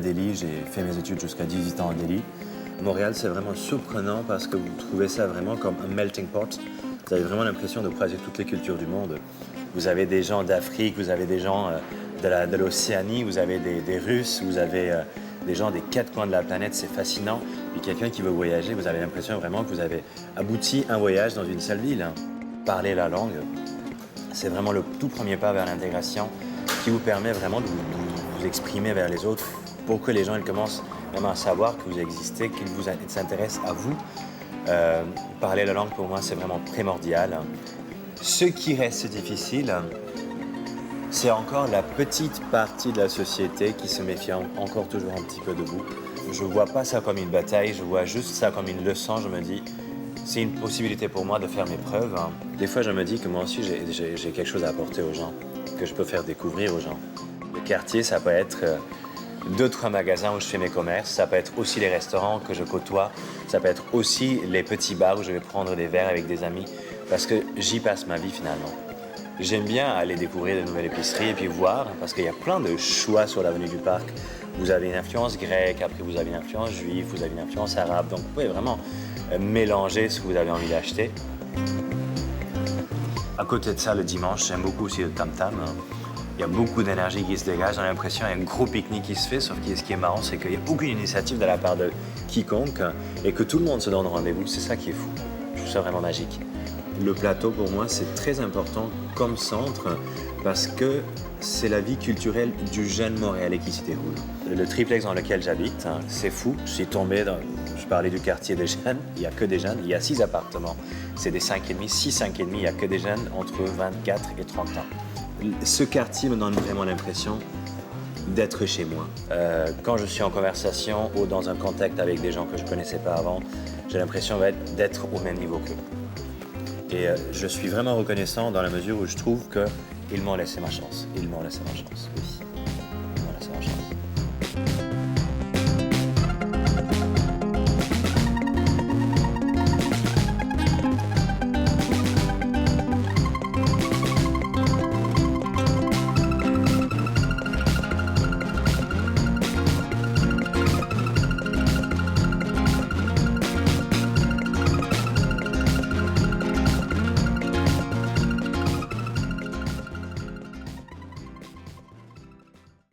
Delhi, j'ai fait mes études jusqu'à 18 ans à Delhi. Montréal, c'est vraiment surprenant parce que vous trouvez ça vraiment comme un melting pot. Vous avez vraiment l'impression de croiser toutes les cultures du monde. Vous avez des gens d'Afrique, vous avez des gens de l'Océanie, vous avez des Russes, vous avez des gens des quatre coins de la planète, c'est fascinant. Et quelqu'un qui veut voyager, vous avez l'impression vraiment que vous avez abouti un voyage dans une seule ville. Parler la langue, c'est vraiment le tout premier pas vers l'intégration qui vous permet vraiment de vous exprimer vers les autres pour que les gens ils commencent vraiment à savoir que vous existez, qu'ils vous s'intéressent à vous. Parler la langue, pour moi, c'est vraiment primordial. Ce qui reste difficile, c'est encore la petite partie de la société qui se méfie encore toujours un petit peu de vous. Je ne vois pas ça comme une bataille, je vois juste ça comme une leçon. Je me dis, c'est une possibilité pour moi de faire mes preuves. Des fois, je me dis que moi aussi, j'ai quelque chose à apporter aux gens, que je peux faire découvrir aux gens. Le quartier, ça peut être 2-3 magasins où je fais mes commerces, ça peut être aussi les restaurants que je côtoie, ça peut être aussi les petits bars où je vais prendre des verres avec des amis, parce que j'y passe ma vie finalement. J'aime bien aller découvrir de nouvelles épiceries et puis voir, parce qu'il y a plein de choix sur l'avenue du Parc. Vous avez une influence grecque, après vous avez une influence juive, vous avez une influence arabe, donc vous pouvez vraiment mélanger ce que vous avez envie d'acheter. À côté de ça, le dimanche, j'aime beaucoup aussi le tam-tam. Il y a beaucoup d'énergie qui se dégage, j'ai l'impression qu'il y a un gros pique-nique qui se fait, sauf que ce qui est marrant, c'est qu'il n'y a aucune initiative de la part de quiconque et que tout le monde se donne rendez-vous. C'est ça qui est fou. Je trouve ça vraiment magique. Le plateau, pour moi, c'est très important comme centre parce que c'est la vie culturelle du jeune Montréalais qui s'y déroule. Le triplex dans lequel j'habite, c'est fou. Je parlais du quartier des jeunes, il n'y a que des jeunes, il y a 6 appartements. C'est des 5,5, 6 5,5, il n'y a que des jeunes entre 24 et 30 ans. Ce quartier me donne vraiment l'impression d'être chez moi. Quand je suis en conversation ou dans un contact avec des gens que je ne connaissais pas avant, j'ai l'impression d'être au même niveau qu'eux. Et je suis vraiment reconnaissant dans la mesure où je trouve qu'ils m'ont laissé ma chance. Ils m'ont laissé ma chance, oui.